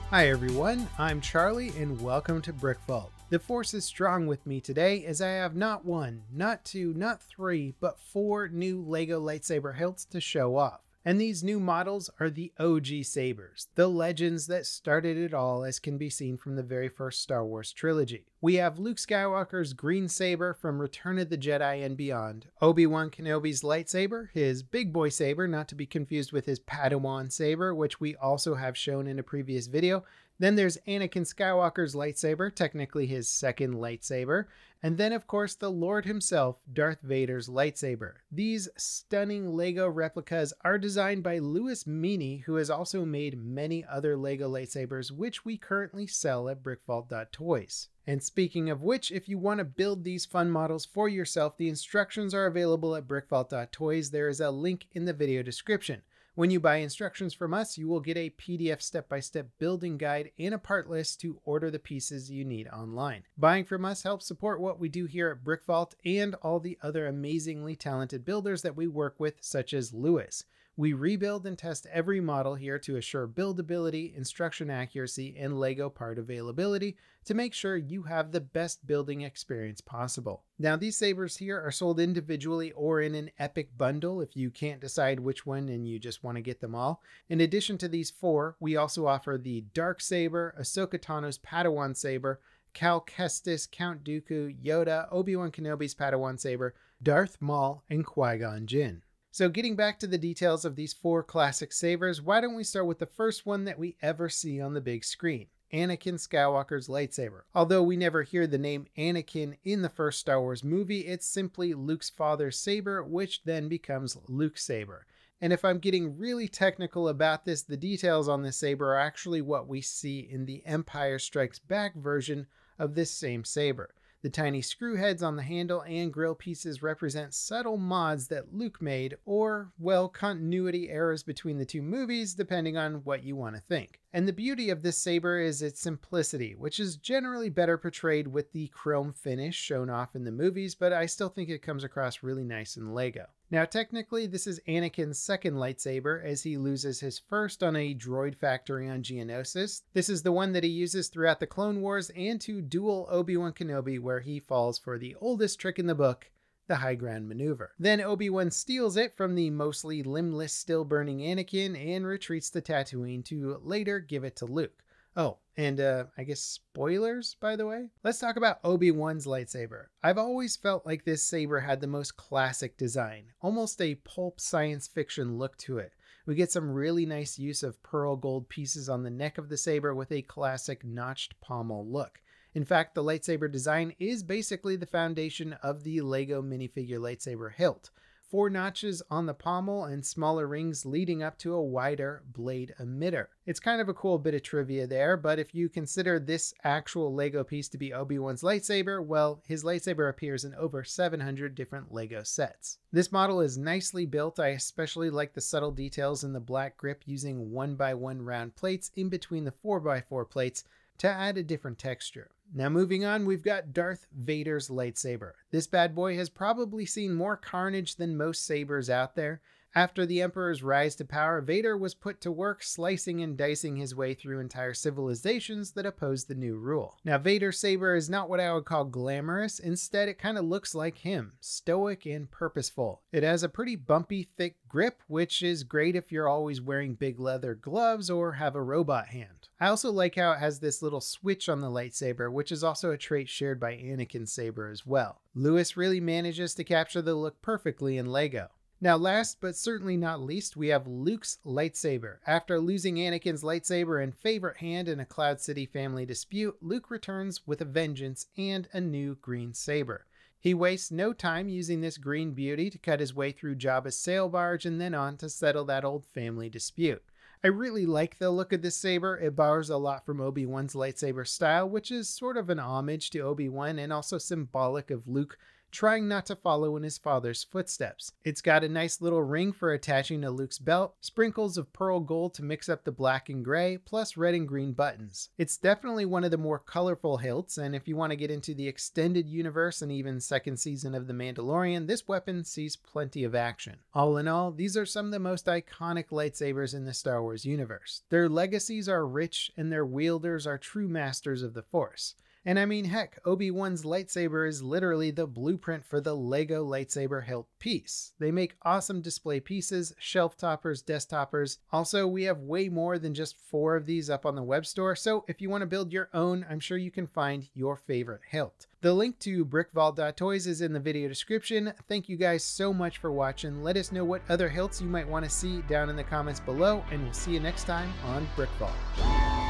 Hi everyone, I'm Charlie and welcome to BrickVault. The force is strong with me today as I have not one, not two, not three, but 4 new LEGO lightsaber hilts to show off. And these new models are the OG sabers, the legends that started it all, as can be seen from the very first Star Wars trilogy. We have Luke Skywalker's green saber from Return of the Jedi and beyond, Obi-Wan Kenobi's lightsaber, his big boy saber, not to be confused with his Padawan saber, which we also have shown in a previous video. Then there's Anakin Skywalker's lightsaber, technically his second lightsaber. And then, of course, the Lord himself, Darth Vader's lightsaber. These stunning LEGO replicas are designed by Louis Meany, who has also made many other LEGO lightsabers, which we currently sell at BrickVault.toys. And speaking of which, if you want to build these fun models for yourself, the instructions are available at BrickVault.toys. There is a link in the video description. When you buy instructions from us, you will get a PDF step-by-step building guide and a part list to order the pieces you need online. Buying from us helps support what we do here at BrickVault and all the other amazingly talented builders that we work with, such as Lewis. We rebuild and test every model here to assure buildability, instruction accuracy, and LEGO part availability to make sure you have the best building experience possible. Now, these sabers here are sold individually or in an epic bundle if you can't decide which one and you just want to get them all. In addition to these 4, we also offer the Dark Saber, Ahsoka Tano's Padawan Saber, Cal Kestis, Count Dooku, Yoda, Obi-Wan Kenobi's Padawan Saber, Darth Maul, and Qui-Gon Jinn. So getting back to the details of these 4 classic sabers, why don't we start with the first one that we ever see on the big screen, Anakin Skywalker's lightsaber. Although we never hear the name Anakin in the first Star Wars movie, it's simply Luke's father's saber, which then becomes Luke's saber. And if I'm getting really technical about this, the details on this saber are actually what we see in the Empire Strikes Back version of this same saber. The tiny screw heads on the handle and grill pieces represent subtle mods that Luke made, or, well, continuity errors between the 2 movies, depending on what you want to think. And the beauty of this saber is its simplicity, which is generally better portrayed with the chrome finish shown off in the movies, but I still think it comes across really nice in LEGO. Now, technically, this is Anakin's second lightsaber, as he loses his first on a droid factory on Geonosis. This is the one that he uses throughout the Clone Wars and to duel Obi-Wan Kenobi, where he falls for the oldest trick in the book, the high ground maneuver. Then Obi-Wan steals it from the mostly limbless, still-burning Anakin and retreats to Tatooine to later give it to Luke. Oh, and I guess spoilers, by the way? Let's talk about Obi-Wan's lightsaber. I've always felt like this saber had the most classic design, almost a pulp science fiction look to it. We get some really nice use of pearl gold pieces on the neck of the saber with a classic notched pommel look. In fact, the lightsaber design is basically the foundation of the LEGO minifigure lightsaber hilt. 4 notches on the pommel and smaller rings leading up to a wider blade emitter. It's kind of a cool bit of trivia there, but if you consider this actual LEGO piece to be Obi-Wan's lightsaber, well, his lightsaber appears in over 700 different LEGO sets. This model is nicely built. I especially like the subtle details in the black grip using 1x1 round plates in between the 4x4 plates to add a different texture. Now moving on, we've got Darth Vader's lightsaber. This bad boy has probably seen more carnage than most sabers out there. After the Emperor's rise to power, Vader was put to work slicing and dicing his way through entire civilizations that opposed the new rule. Now Vader's saber is not what I would call glamorous. Instead, it kind of looks like him, stoic and purposeful. It has a pretty bumpy, thick grip, which is great if you're always wearing big leather gloves or have a robot hand. I also like how it has this little switch on the lightsaber, which is also a trait shared by Anakin's saber as well. Lewis really manages to capture the look perfectly in LEGO. Now last but certainly not least, we have Luke's lightsaber. After losing Anakin's lightsaber and favorite hand in a Cloud City family dispute, Luke returns with a vengeance and a new green saber. He wastes no time using this green beauty to cut his way through Jabba's sail barge and then on to settle that old family dispute. I really like the look of this saber. It borrows a lot from Obi-Wan's lightsaber style, which is sort of an homage to Obi-Wan and also symbolic of Luke trying not to follow in his father's footsteps. It's got a nice little ring for attaching to Luke's belt, sprinkles of pearl gold to mix up the black and gray, plus red and green buttons. It's definitely one of the more colorful hilts, and if you want to get into the extended universe and even second season of The Mandalorian, this weapon sees plenty of action. All in all, these are some of the most iconic lightsabers in the Star Wars universe. Their legacies are rich and their wielders are true masters of the Force. And I mean, heck, Obi-Wan's lightsaber is literally the blueprint for the Lego lightsaber hilt piece. They make awesome display pieces, shelf toppers, desk toppers. Also, we have way more than just 4 of these up on the web store, so if you want to build your own, I'm sure you can find your favorite hilt. The link to BrickVault.toys is in the video description. Thank you guys so much for watching. Let us know what other hilts you might want to see down in the comments below, and we'll see you next time on BrickVault.